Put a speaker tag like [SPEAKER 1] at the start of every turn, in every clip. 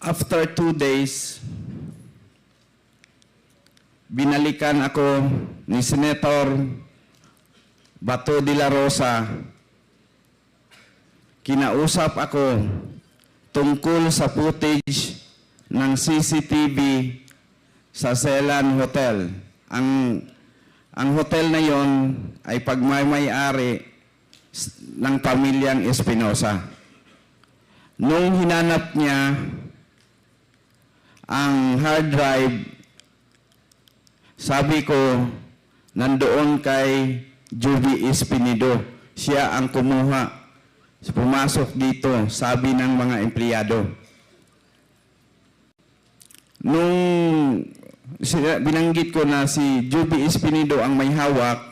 [SPEAKER 1] After 2 days, binalikan ako ni Senator Bato de la Rosa. Kinausap ako tungkol sa footage ng CCTV sa Celan Hotel. Ang hotel na yon ay pagmamay-ari ng pamilyang Espinosa. Nung hinanap niya ang hard drive, sabi ko, nandoon kay Joby Espinido. Siya ang kumuha. Pumasok dito, sabi ng mga empleyado. Nung binanggit ko na si Joby Espinido ang may hawak,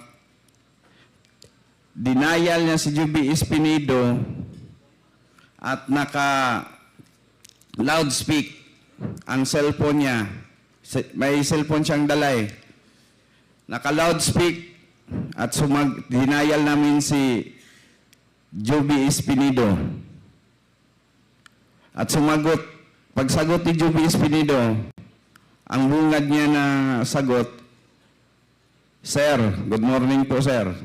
[SPEAKER 1] denial niya si Joby Espinido at naka-loudspeak ang cellphone niya. May cellphone siyang dalay. Naka-loudspeak at denial namin si Joby Espinido. At pagsagot ni Joby Espinido, ang bungad niya na sagot, "Sir, good morning po, sir."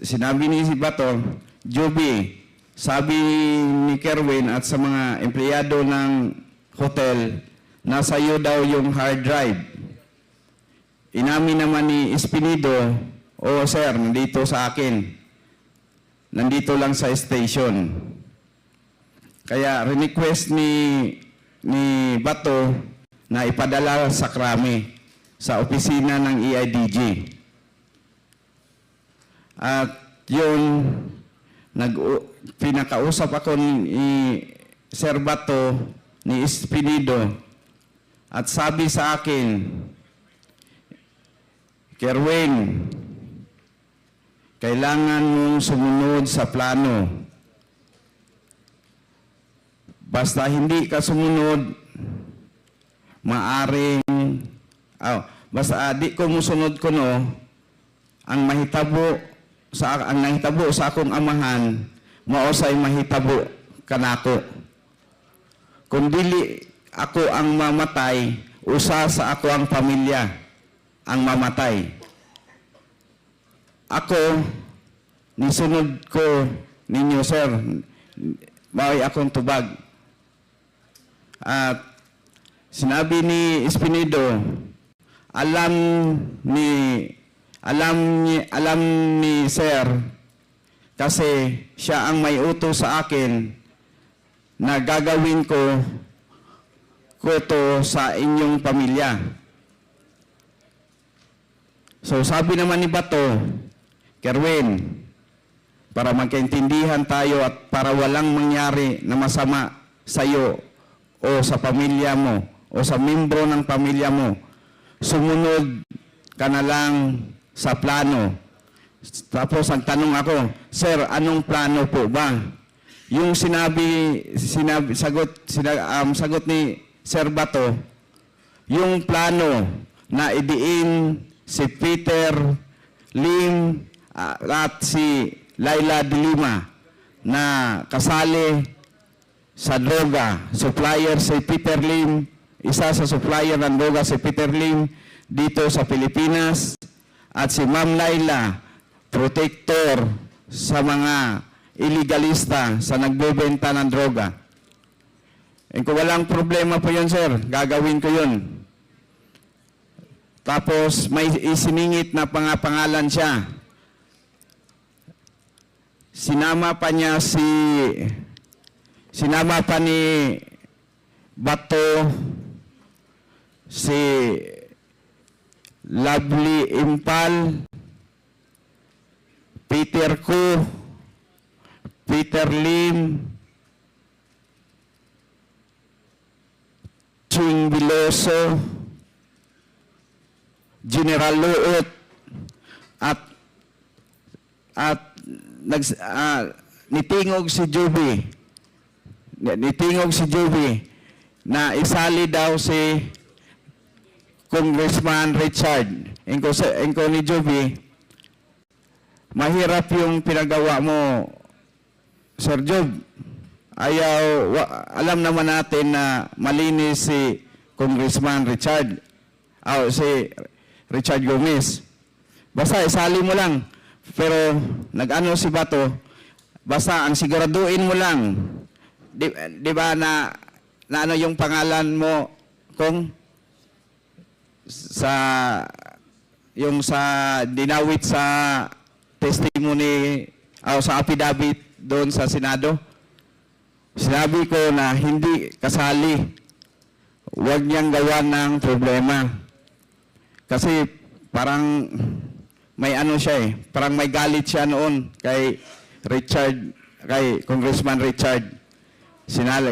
[SPEAKER 1] Sinabi ni si Bato, "Joby, sabi ni Kerwin at sa mga empleyado ng hotel, nasa iyo daw yung hard drive." Inamin naman ni Espinido, "Oo sir, nandito sa akin. Nandito lang sa station." Kaya request ni Bato na ipadala sa Krami, sa opisina ng EIDG. At yun, pinakausap ako ni Sir Bato, ni Espinido, at sabi sa akin, "Kerwin, kailangan mong sumunod sa plano. Basta hindi ka sumunod, basta di ko musunod ko no, ang nahitabo sa akong amahan, maosay mahitabo kanako. Kung dili ako ang mamatay, usa sa ako ang pamilya ang mamatay. Ako, nisunod ko ninyo, sir. Baway akong tubag." At sinabi ni Espinido, alam ni sir, kasi siya ang may utos sa akin na gagawin ko to sa inyong pamilya. So sabi naman ni Bato, "Kerwin, para magkaintindihan tayo at para walang mangyari na masama sa iyo o sa pamilya mo o sa membro ng pamilya mo, sumunod ka na lang sa plano." Tapos ang tanong ako, "Sir, anong plano po ba?" Yung sagot ni Sir Bato, yung plano na idiin si Peter Lim at si Laila de Lima na kasali sa droga. Supplier si Peter Lim, isa sa supplier ng droga si Peter Lim dito sa Pilipinas, at si Ma'am Laila, protector sa mga illegalista sa nagbebenta ng droga. Kung walang problema po yun, sir, gagawin ko yun. Tapos may isiningit na pangalan siya. Sinama pa ni Bato si Lovely Impal, Peter Ko, Peter Lim, Ching Biloso, General Luot, at nitingog si Joby na isali daw si Congressman Richard. Engko ni Joby, "Mahirap yung pinagawa mo, Sir Job. alam naman natin na malinis si Congressman Richard, si Richard Gomez. Basta isali mo lang. Pero nag-ano si Bato, basta ang siguraduhin mo lang, di ba na ano yung pangalan mo kung yung sa dinawit sa testimony sa affidavit doon sa Senado. Sinabi ko na hindi kasali. Huwag niyang gawa ng problema. Kasi parang may ano siya parang may galit siya noon kay Congressman Richard.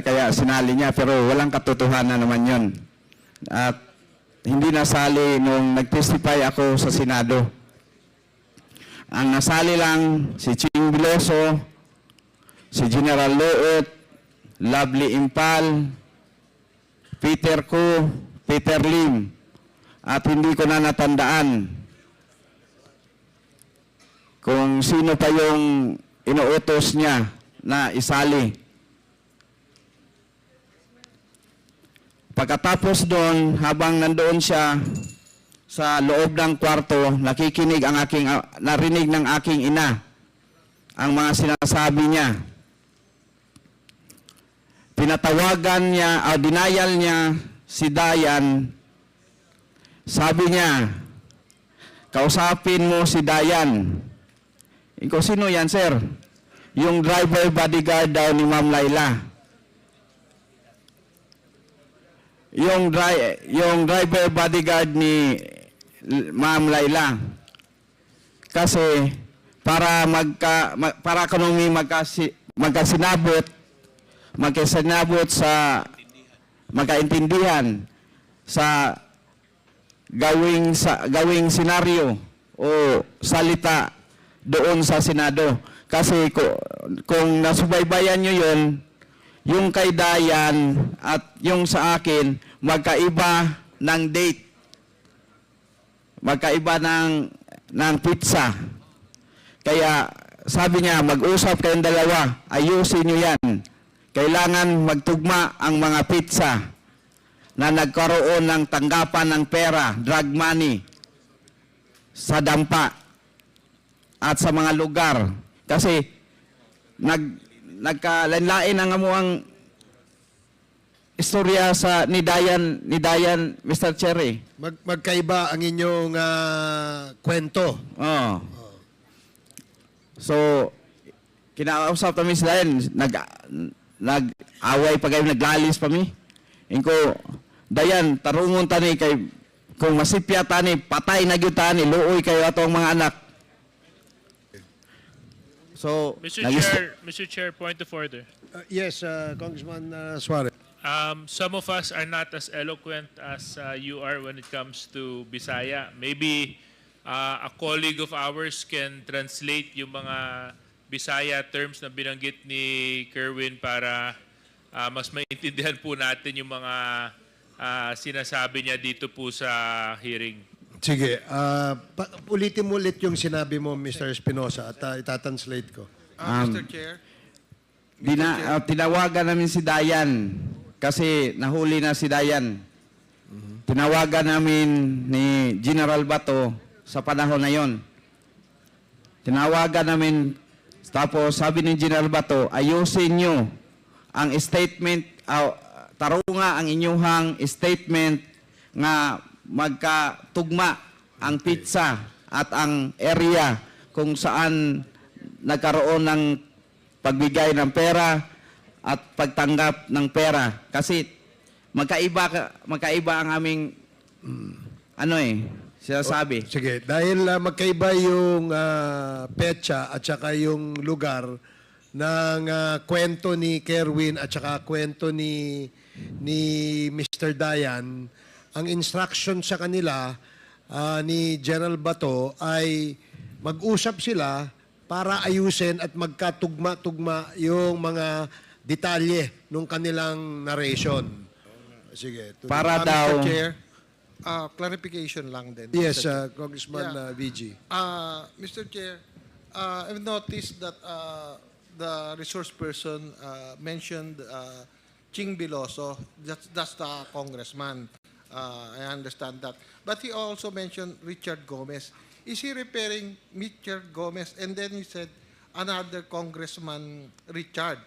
[SPEAKER 1] Kaya sinali niya, pero walang katotohanan naman yun. At hindi nasali nung nag-testify ako sa Senado. Ang nasali lang si Ching Biloso, si General Loot, Lovely Impal, Peter Ko, Peter Lim, at hindi ko na natandaan kung sino pa yung inuutos niya na isali. Pagkatapos doon, habang nandoon siya sa loob ng kwarto, narinig ng aking ina ang mga sinasabi niya. Pinatawagan niya, dinayal niya si Dayan. Sabi niya, kausapin mo si Dayan. Ikaw, sino yan, sir? Yung driver bodyguard daw ni Ma'am Laila. Yung driver bodyguard ni Ma'am Laila. Kasi para kami magkasinabot sa magkaintindihan sa gawing senaryo o salita doon sa Senado. Kasi kung nasubaybayan nyo yun, yung kay Dayan at yung sa akin, magkaiba ng date. Magkaiba ng pizza. Kaya sabi niya, mag-usap kayong dalawa, ayusin nyo yan. Kailangan magtugma ang mga pizza na nagkaroon ng tanggapan ng pera, drug money, sa dampa at sa mga lugar. Kasi nagkalain ang amuang istorya ni Dayan, Mr. Cherry.
[SPEAKER 2] Magkaiba ang inyong kwento.
[SPEAKER 1] Oh. So, kinausap kami sila yan, nag-away pa kayo, naglalis pa mi. Inko, Dayan, tarungon tani kay, kung masipya tani, patay na gyud tani, luoy kayo atong mga anak. So,
[SPEAKER 3] Mr. Chair, point of order.
[SPEAKER 2] Yes, Congressman Suarez.
[SPEAKER 3] Some of us are not as eloquent as you are when it comes to Bisaya. Maybe a colleague of ours can translate yung mga Bisaya terms na binanggit ni Kerwin para mas maintindihan po natin yung mga sinasabi niya dito po sa hearing.
[SPEAKER 2] Sige, ulitin mo ulit yung sinabi mo, Mr. Espinosa, at itatranslate ko.
[SPEAKER 4] Mr. Chair,
[SPEAKER 1] tinawagan namin si Dayan kasi nahuli na si Dayan. Tinawagan namin ni General Bato sa panahon na yon. Tinawagan namin, tapos sabi ni General Bato, ayusin nyo ang statement, tarunga ang inyuhang statement nga magkatugma ang pizza at ang area kung saan nagkaroon ng pagbigay ng pera at pagtanggap ng pera. Kasi magkaiba ang aming sinasabi.
[SPEAKER 2] Sige, dahil magkaiba yung petsa at saka yung lugar ng kwento ni Kerwin at saka kwento ni Mr. Dayan, ang instruction sa kanila ni General Bato ay mag-usap sila para ayusin at magkatugma-tugma yung mga detalye ng kanilang narration. Sige.
[SPEAKER 1] Para
[SPEAKER 4] Mr.
[SPEAKER 1] daw,
[SPEAKER 4] Chair, clarification lang din.
[SPEAKER 2] Yes,
[SPEAKER 4] Mr. Chair.
[SPEAKER 2] Congressman
[SPEAKER 4] Yeah.
[SPEAKER 2] VG.
[SPEAKER 4] Mr. Chair, I've noticed that the resource person mentioned Ching Biloso. That's the congressman. I understand that. But he also mentioned Richard Gomez. Is he referring Richard Gomez? And then he said another congressman, Richard.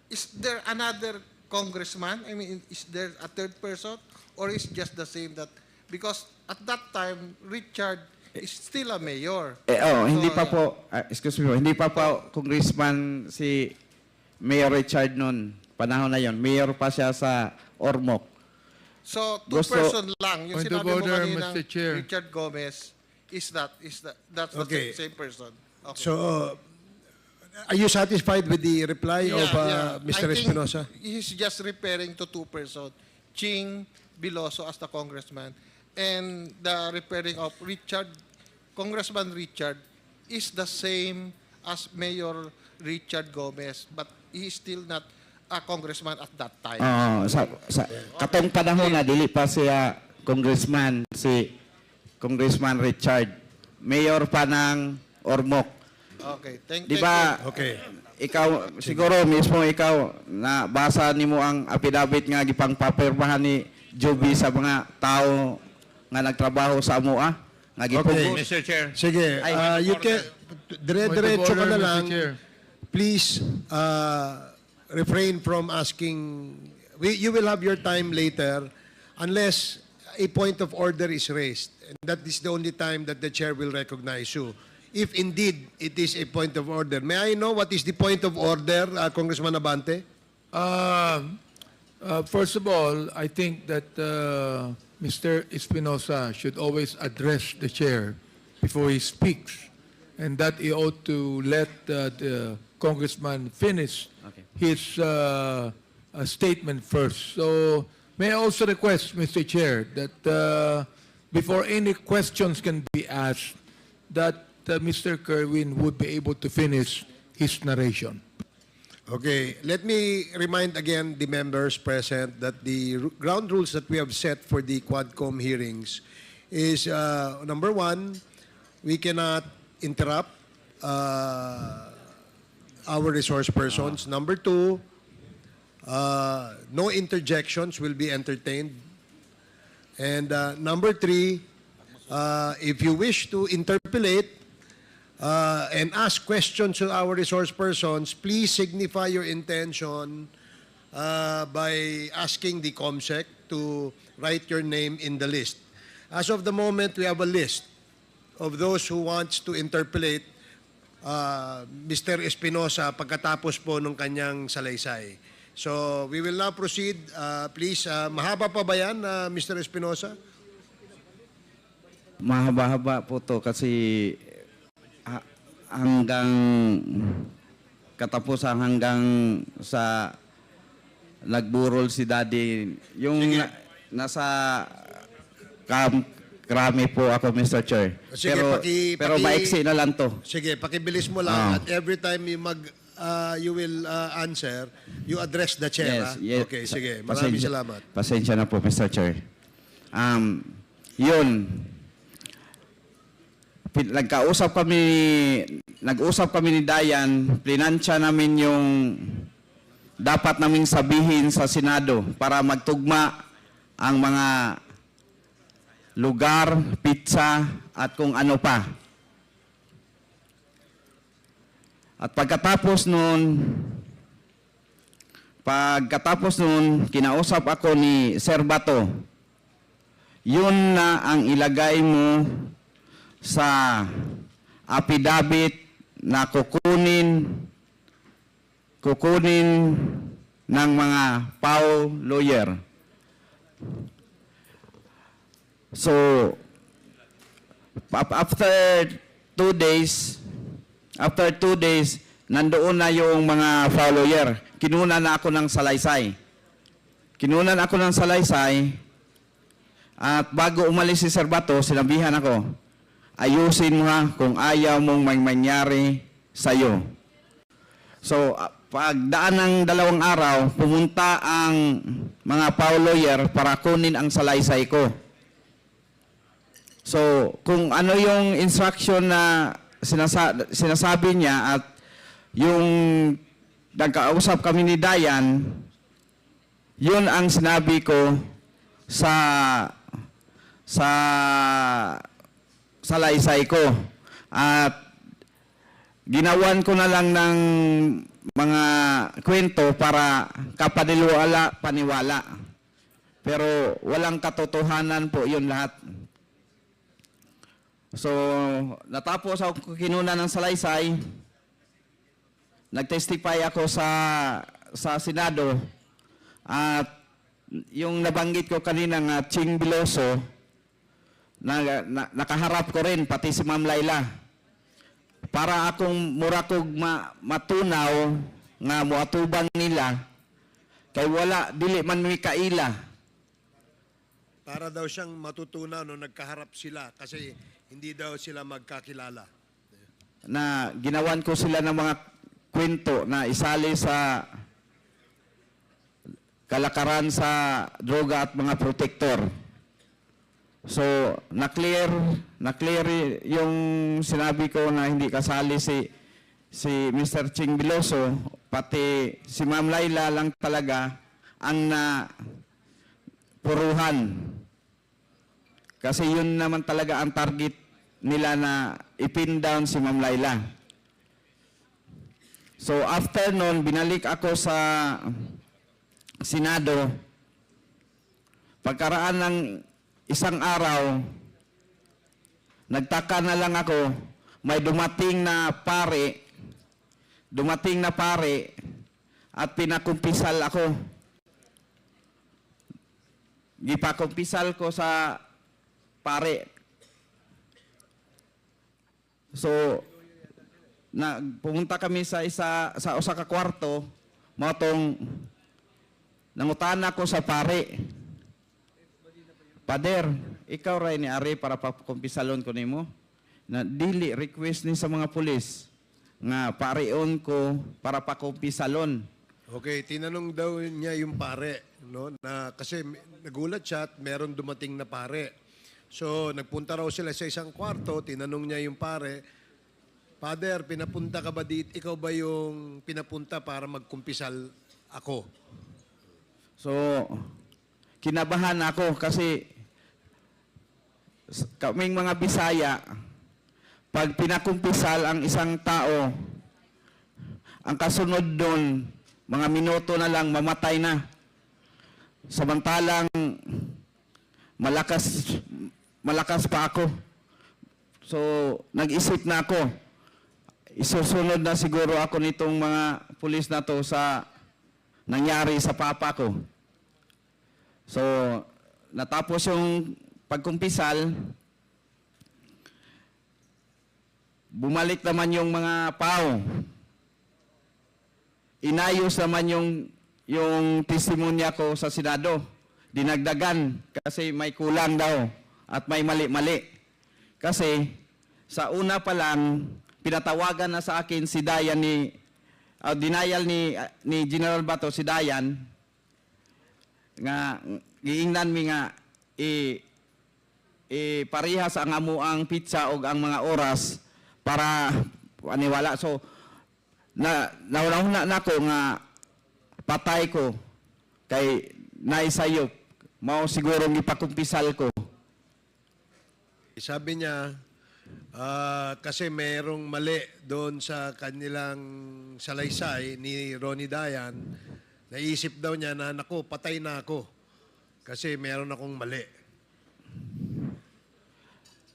[SPEAKER 4] Is there another congressman? I mean, is there a third person? Or is just the same that, because at that time, Richard is still a mayor.
[SPEAKER 1] Hindi
[SPEAKER 4] So,
[SPEAKER 1] pa po, excuse me po, hindi pa po congressman si Mayor Richard noon. Panahon na yon. Mayor pa siya sa Ormoc.
[SPEAKER 4] So,
[SPEAKER 1] Gusto-
[SPEAKER 4] two-person lang. Yung
[SPEAKER 5] Point of
[SPEAKER 4] sinabi mo
[SPEAKER 5] order,
[SPEAKER 4] kanina,
[SPEAKER 5] Mr. Chair.
[SPEAKER 4] Richard Gomez, that's the
[SPEAKER 2] Okay.
[SPEAKER 4] same person. Okay.
[SPEAKER 2] So, are you satisfied with the reply of Mr.
[SPEAKER 4] I think
[SPEAKER 2] Espinosa?
[SPEAKER 4] he's just referring to two persons, Ching Biloso as the congressman, and the referring of Richard, Congressman Richard, is the same as Mayor Richard Gomez, but he is still not a congressman at that time.
[SPEAKER 1] Sa katong panahon na dili pa siya congressman, si Congressman Richard. Mayor pa ng Ormoc.
[SPEAKER 4] Okay, thank
[SPEAKER 1] Di
[SPEAKER 4] you.
[SPEAKER 1] ba,
[SPEAKER 2] Okay.
[SPEAKER 1] ikaw, siguro mismo ikaw, na basa nimo ang affidavit nga gipang papirmahan ni Joby sa mga tao nga nagtrabaho sa AMUA, nga gipugo.
[SPEAKER 2] Okay.
[SPEAKER 3] Mr. Chair.
[SPEAKER 2] Sige, you can, dire-diretso ka na
[SPEAKER 5] Mr.
[SPEAKER 2] lang.
[SPEAKER 5] Chair.
[SPEAKER 2] Please refrain from asking. You will have your time later unless a point of order is raised. And that is the only time that the chair will recognize you. If indeed it is a point of order. May I know what is the point of order, Congressman Abante?
[SPEAKER 5] First of all, I think that Mr. Espinosa should always address the chair before he speaks, and that he ought to let the congressman finish his statement first. So, may I also request, Mr. Chair, that before any questions can be asked, that Mr. Kerwin would be able to finish his narration.
[SPEAKER 2] Okay, let me remind again the members present that the ground rules that we have set for the Quadcom hearings is, number one, we cannot interrupt our resource persons. Number two, no interjections will be entertained. And number three, if you wish to interpolate and ask questions to our resource persons, please signify your intention by asking the COMSEC to write your name in the list. As of the moment, we have a list of those who wants to interpolate Mr. Espinosa pagkatapos po ng kanyang salaysay. So, we will now proceed. Please, mahaba pa ba yan, Mr. Espinosa?
[SPEAKER 1] Mahaba-haba po to kasi hanggang katapusan, hanggang sa nagburol si Daddy. Yung nasa krami po ako, Mr. Chair.
[SPEAKER 2] Sige,
[SPEAKER 1] pero maiksi na lang to.
[SPEAKER 2] Sige, pakibilis mo lang at every time you will answer, you address the chair.
[SPEAKER 1] Yes.
[SPEAKER 2] Okay, sige. Maraming salamat.
[SPEAKER 1] Pasensya na po, Mr. Chair. Yun. Nag-usap kami ni Dayan, plinansya namin yung dapat naming sabihin sa Senado para magtugma ang mga lugar, pizza, at kung ano pa. At pagkatapos nun, kinausap ako ni Sir Bato. Yun na ang ilagay mo sa affidavit na kukunin ng mga PAO lawyer. So, after 2 days, nandoon na yung mga PAO lawyer. Kinunan na ako ng salaysay. At bago umalis si Sir Bato, sinabihan ako, ayusin mo ha kung ayaw mong may mangyari sa'yo. So, pagdaan ng 2 araw, pumunta ang mga PAO lawyer para kunin ang salaysay ko. So, kung ano yung instruction na sinasabi niya at yung nagkausap kami ni Dayan, yun ang sinabi ko sa salaysay ko. At ginawan ko na lang ng mga kwento para paniwala. Pero walang katotohanan po yun lahat. So, natapos ako kinuna ng salaysay, nag-testify ako sa Senado, at yung nabanggit ko kanina nga Ching Biloso, nakaharap ko rin pati si Ma'am Laila. Para akong murakog matunaw nga muatubang nila kay wala dili man mi kaila.
[SPEAKER 2] Para daw siyang matutunan no nagkaharap sila kasi hindi daw sila magkakilala.
[SPEAKER 1] Na ginawan ko sila ng mga kwento na isali sa kalakaran sa droga at mga protector. So, na-clear yung sinabi ko na hindi kasali si Mr. Ching Biloso, pati si Ma'am Laila lang talaga ang puruhan. Kasi yun naman talaga ang target nila na ipin down si Ma'am Laila. So after nun, binalik ako sa Senado. Pagkaraan ng isang araw, nagtaka na lang ako, may dumating na pare at pinakumpisal ako. Gipakumpisal ko sa pare. So, pumunta kami sa usa ka kwarto, motong nangutana ko sa pare. Pader, ikaw ray ni ari para pakumpisalon ko nimo. Na dili request ni sa mga pulis nga pareon ko para pakumpisalon.
[SPEAKER 2] Okay, tinanong daw niya yung pare, no? Na kasi nagulat siya at meron dumating na pare. So, nagpunta raw sila sa isang kwarto, tinanong niya yung pare, Father, pinapunta ka ba dito? Ikaw ba yung pinapunta para magkumpisal ako?
[SPEAKER 1] So, kinabahan ako kasi kaming mga Bisaya, pag pinakumpisal ang isang tao, ang kasunod doon, mga minuto na lang, mamatay na. Samantalang malakas pa ako. So, nag-isip na ako, isusunod na siguro ako nitong mga pulis na to sa nangyari sa papa ko. So, natapos yung pagkumpisal, bumalik naman yung mga pao. Inayos naman yung testimonya ko sa Senado. Dinagdagan kasi may kulang daw at may mali-mali. Kasi sa una pa lang, pinatawagan na sa akin si Dayan denial ni General Bato si Dayan nga giingnan mi nga parihas ang amuang pizza o ang mga oras para aniwala. So nauna na ko nga patay ko kay naisayop mao siguro gipakumpisal ko.
[SPEAKER 2] Sabi niya, kasi merong mali doon sa kanilang salaysay ni Ronnie Dayan, naisip daw niya na, naku, patay na ako kasi meron akong mali.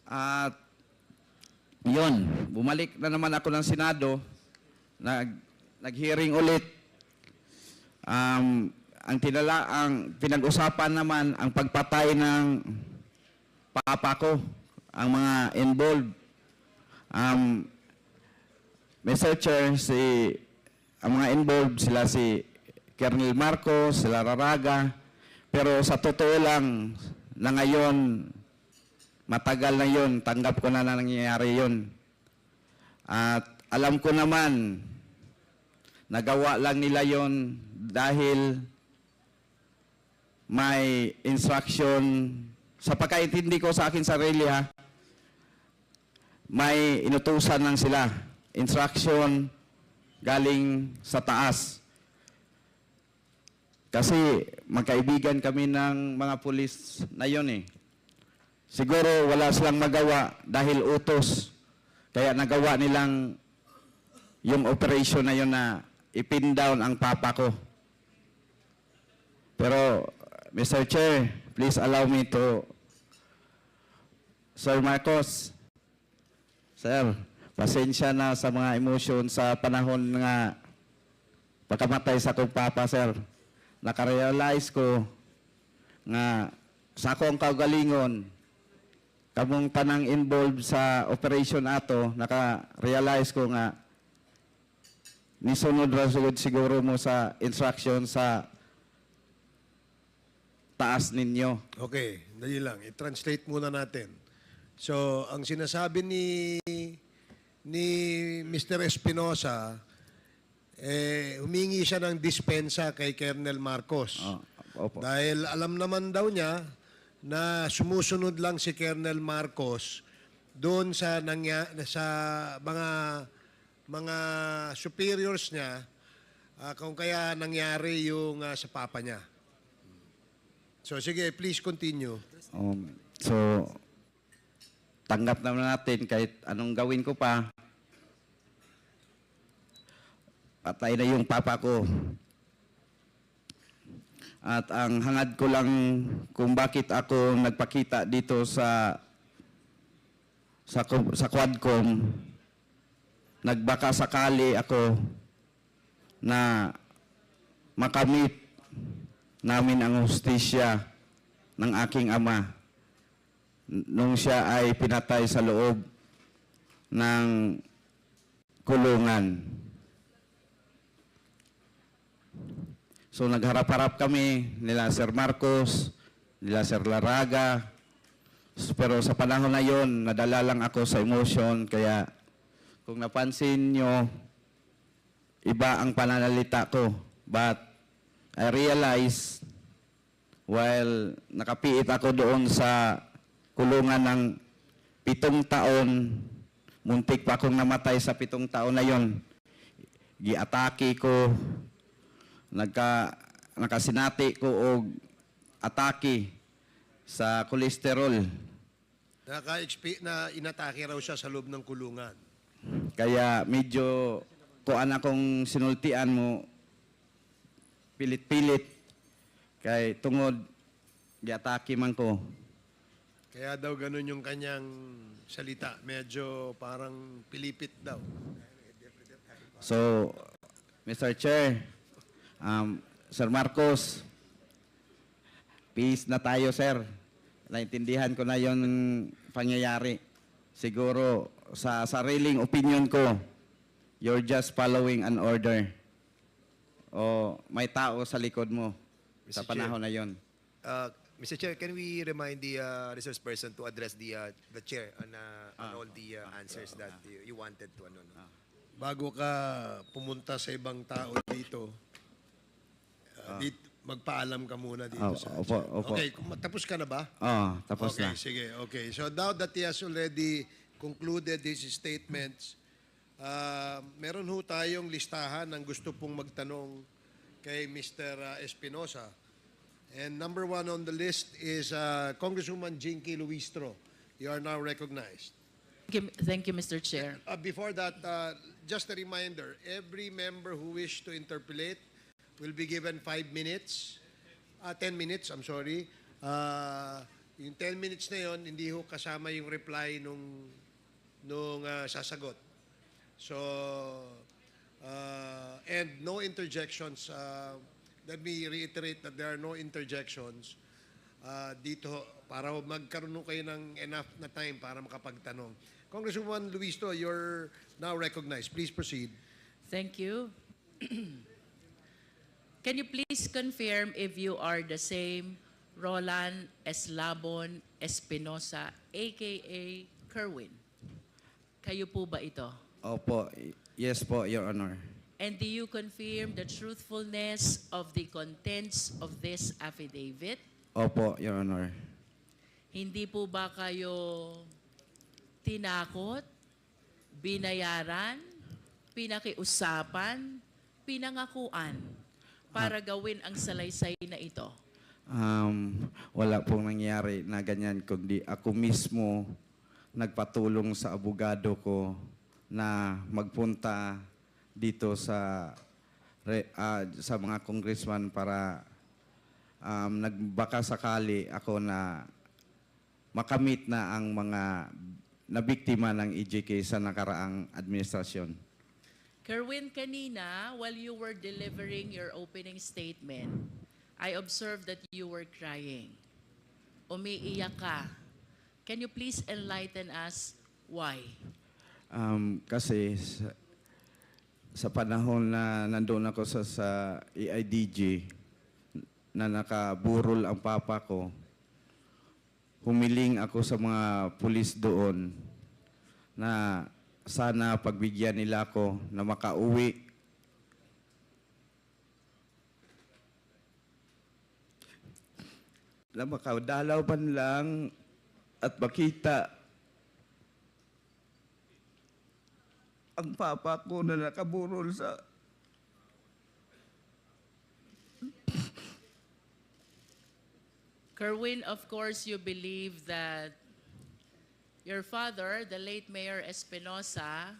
[SPEAKER 1] At yun, bumalik na naman ako ng Senado, nag-hearing ulit. Ang pinag-usapan naman ang pagpatay ng papa ko, ang mga involved. Mr. Chair, ang mga involved sila si Colonel Marcos, sila Raraga, pero sa totoo lang na ngayon, matagal na yun, tanggap ko na nangyayari yun. At alam ko naman, nagawa lang nila yun dahil may instruction, sa pagkaintindi ko sa akin sarili ha, may inutusan lang sila. Instruction galing sa taas. Kasi magkaibigan kami ng mga pulis na yun eh. Siguro wala silang magawa dahil utos. Kaya nagawa nilang yung operation na yun na ipin down ang papa ko. Pero, Mr. Chair, please allow me to... Sir Marcos, Sir, pasensya na sa mga emosyon sa panahon nga pagkamatay sa kong papa, Sir. Nakarealize ko nga sa akong kaugalingon, kamong tanang involved sa operation ato, naka-realize ko nga nisunod ra sugod siguro mo sa instruction sa taas ninyo.
[SPEAKER 2] Okay, dali lang. I-translate muna natin. So, ang sinasabi ni Mr. Espinosa, humingi siya ng dispensa kay Colonel Marcos.
[SPEAKER 1] Opo.
[SPEAKER 2] Dahil alam naman daw niya na sumusunod lang si Colonel Marcos doon sa mga superiors niya kung kaya nangyari yung sa papa niya. So sige, please continue.
[SPEAKER 1] So, tanggap naman natin kahit anong gawin ko pa. Patay na yung papa ko. At ang hangad ko lang kung bakit ako nagpakita dito sa Quadcom, nagbaka sakali ako na makamit namin ang hustisya ng aking ama nung siya ay pinatay sa loob ng kulungan. So nagharap-harap kami nila Sir Marcos, nila Sir Laraga. Pero sa panahon na yon, nadala lang ako sa emotion. Kaya kung napansin nyo, iba ang pananalita ko. But I realized while nakapiit ako doon sa kulungan ng 7 taon, muntik pa akong namatay sa 7 taon na yon. Giatake ko, nakasinati ko og atake sa kolesterol.
[SPEAKER 2] Na inatake raw siya sa loob ng kulungan.
[SPEAKER 1] Kaya medyo kuan akong sinultian mo, pilit-pilit, kay tungod giatake man ko.
[SPEAKER 2] Kaya daw ganun yung kanyang salita. Medyo parang pilipit daw.
[SPEAKER 1] So, Mr. Chair, Sir Marcos, peace na tayo, sir. Naintindihan ko na yon pangyayari. Siguro, sa sariling opinion ko, you're just following an order. O may tao sa likod mo sa
[SPEAKER 6] Mr.
[SPEAKER 1] panahon na yon.
[SPEAKER 6] Mr. Chair, can we remind the resource person to address the chair on all the answers that you wanted to ano?
[SPEAKER 2] Bago ka pumunta sa ibang tao dito, magpaalam ka muna dito sa
[SPEAKER 1] Opo,
[SPEAKER 2] chat.
[SPEAKER 1] opo.
[SPEAKER 2] Okay, tapos ka na ba?
[SPEAKER 1] Tapos
[SPEAKER 2] Okay,
[SPEAKER 1] na.
[SPEAKER 2] sige. Okay. So now that he has already concluded his statements, meron ho tayong listahan ng gusto pong magtanong kay Mr. Espinosa. And number 1 on the list is Congresswoman Jinky Luistro. You are now recognized.
[SPEAKER 7] Thank you, Mr. Chair.
[SPEAKER 2] Before that, just a reminder, every member who wish to interpolate will be given 5 minutes, 10 minutes, I'm sorry. Yung 10 minutes na yon, hindi ho kasama yung reply nung sasagot. So, and no interjections. Let me reiterate that there are no interjections dito para magkaroon kayo ng enough na time para makapagtanong. Congresswoman Luistro, you're now recognized. Please proceed.
[SPEAKER 7] Thank you. Can you please confirm if you are the same Roland Eslabon Espinosa, a.k.a. Kerwin? Kayo po ba ito?
[SPEAKER 1] Opo. Yes po, Your Honor.
[SPEAKER 7] And do you confirm the truthfulness of the contents of this affidavit?
[SPEAKER 1] Opo, Your Honor.
[SPEAKER 7] Hindi po ba kayo tinakot, binayaran, pinakiusapan, pinangakuan para gawin ang salaysay na ito?
[SPEAKER 1] Wala pong nangyari na ganyan, kundi ako mismo nagpatulong sa abogado ko na magpunta dito sa mga congressman para nagbaka sakali ako na makamit na ang mga nabiktima ng EJK sa nakaraang administrasyon.
[SPEAKER 7] Kerwin, kanina, while you were delivering your opening statement, I observed that you were crying. Umiiyak ka. Can you please enlighten us why?
[SPEAKER 1] Kasi sa panahon na nandun ako sa EIDG, na nakaburol ang papa ko, humiling ako sa mga pulis doon na sana pagbigyan nila ako na makauwi. Na makadalaw man lang at makita ang papa ko na nakaburol sa
[SPEAKER 7] Kerwin, of course, you believe that your father, the late Mayor Espinosa,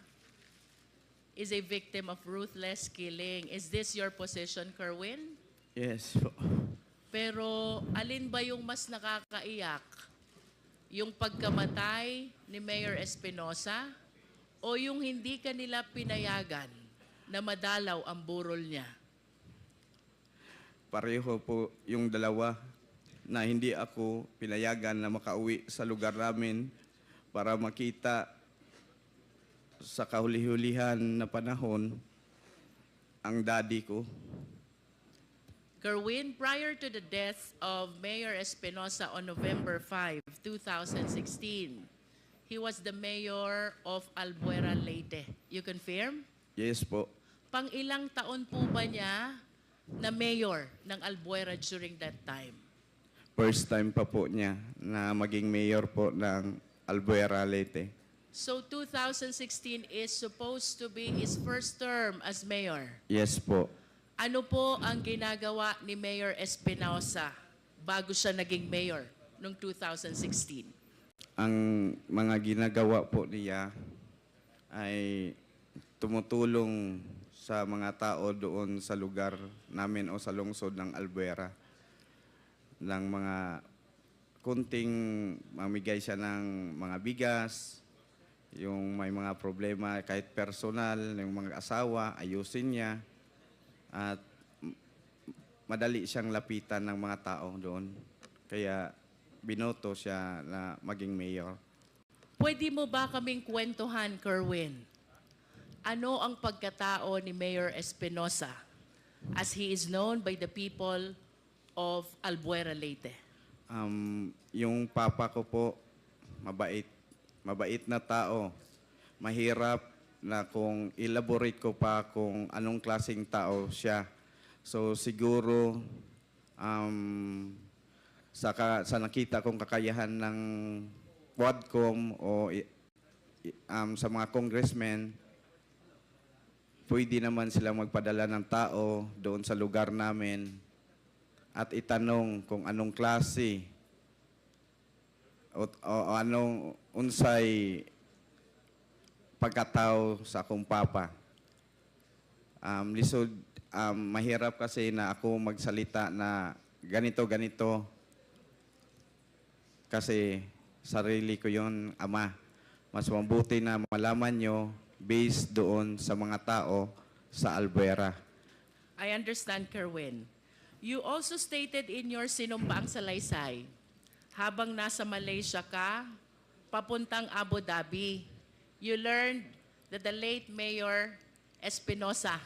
[SPEAKER 7] is a victim of ruthless killing. Is this your position, Kerwin?
[SPEAKER 1] Yes po.
[SPEAKER 7] Pero alin ba yung mas nakakaiyak? Yung pagkamatay ni Mayor Espinosa o yung hindi kanila pinayagan na madalaw ang burol niya?
[SPEAKER 1] Pareho po yung dalawa na hindi ako pinayagan na makauwi sa lugar namin para makita sa kahuli-hulihan na panahon ang daddy ko.
[SPEAKER 7] Kerwin, prior to the death of Mayor Espinosa on November 5, 2016, he was the mayor of Albuera, Leyte. You confirm?
[SPEAKER 1] Yes po.
[SPEAKER 7] Pang ilang taon po ba niya na mayor ng Albuera during that time?
[SPEAKER 1] First time pa po niya na maging mayor po ng Albuera, Leyte.
[SPEAKER 7] So 2016 is supposed to be his first term as mayor.
[SPEAKER 1] Yes po.
[SPEAKER 7] Ano po ang ginagawa ni Mayor Espinosa bago siya naging mayor noong 2016?
[SPEAKER 1] Ang mga ginagawa po niya ay tumutulong sa mga tao doon sa lugar namin o sa lungsod ng Albuera. Ng mga kunting mamigay siya ng mga bigas, yung may mga problema kahit personal, yung mga asawa, ayusin niya. At madali siyang lapitan ng mga tao doon. Kaya binoto siya na maging mayor.
[SPEAKER 7] Pwede mo ba kaming kwentuhan, Kerwin? Ano ang pagkatao ni Mayor Espinosa as he is known by the people of Albuera, Leyte?
[SPEAKER 1] Yung papa ko po, mabait. Mabait na tao. Mahirap na kung elaborate ko pa kung anong klaseng tao siya. So siguro sa nakita kong kakayahan ng Quadcom o sa mga congressmen, pwede naman sila magpadala ng tao doon sa lugar namin at itanong kung anong klase o anong unsay pagkatao sa akong papa. Lisod, mahirap kasi na ako magsalita na ganito kasi sarili ko yon, ama. Mas mabuti na malaman nyo based doon sa mga tao sa Albuera.
[SPEAKER 7] I understand, Kerwin. You also stated in your sinumbaang salaysay, habang nasa Malaysia ka, papuntang Abu Dhabi, you learned that the late Mayor Espinosa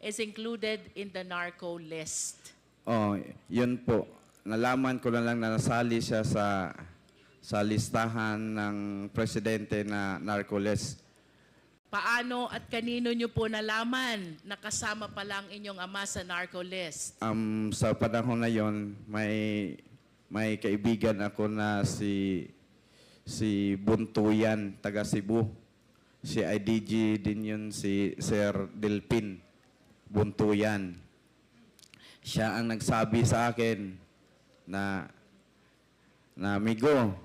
[SPEAKER 7] is included in the narco list.
[SPEAKER 1] Oh, yun po. Nalaman ko na lang na nasali siya sa listahan ng presidente na narco list.
[SPEAKER 7] Paano at kanino nyo po nalaman na kasama pa lang inyong ama sa narco list?
[SPEAKER 1] Sa panahon na yon, may kaibigan ako na si Buntuyan, taga Cebu. Si IDG din yun, si Sir Delpin Buntuyan. Siya ang nagsabi sa akin na amigo,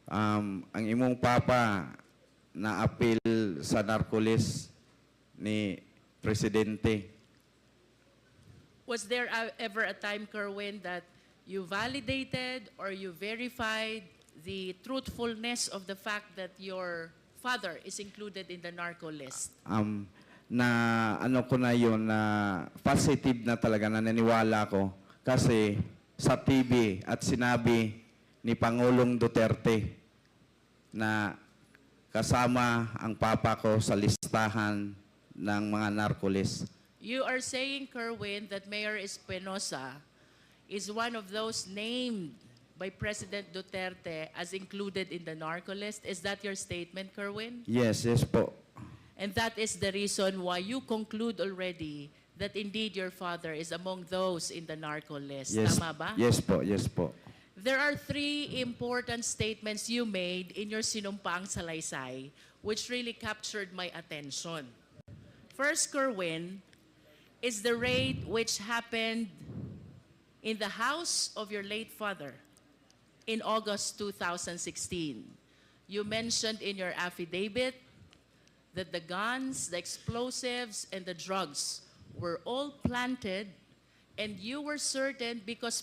[SPEAKER 1] ang imong papa na appeal sa narcolis ni Presidente.
[SPEAKER 7] Was there ever a time, Kerwin, that you validated or you verified the truthfulness of the fact that your father is included in the narco list?
[SPEAKER 1] Na ano ko na yun, na positive na talaga, na naniwala ko. Kasi sa TV at sinabi ni Pangulong Duterte na kasama ang papa ko sa listahan ng mga narco-list.
[SPEAKER 7] You are saying, Kerwin, that Mayor Espinosa is one of those named by President Duterte as included in the narco list. Is that your statement, Kerwin?
[SPEAKER 1] Yes, yes po.
[SPEAKER 7] And that is the reason why you conclude already that indeed your father is among those in the narco list.
[SPEAKER 1] Yes,
[SPEAKER 7] Tama ba?
[SPEAKER 1] yes po, yes po.
[SPEAKER 7] There are three important statements you made in your sinumpaang salaysay which really captured my attention. First, Kerwin, is the raid which happened in the house of your late father in August 2016. You mentioned in your affidavit that the guns, the explosives, and the drugs were all planted, and you were certain because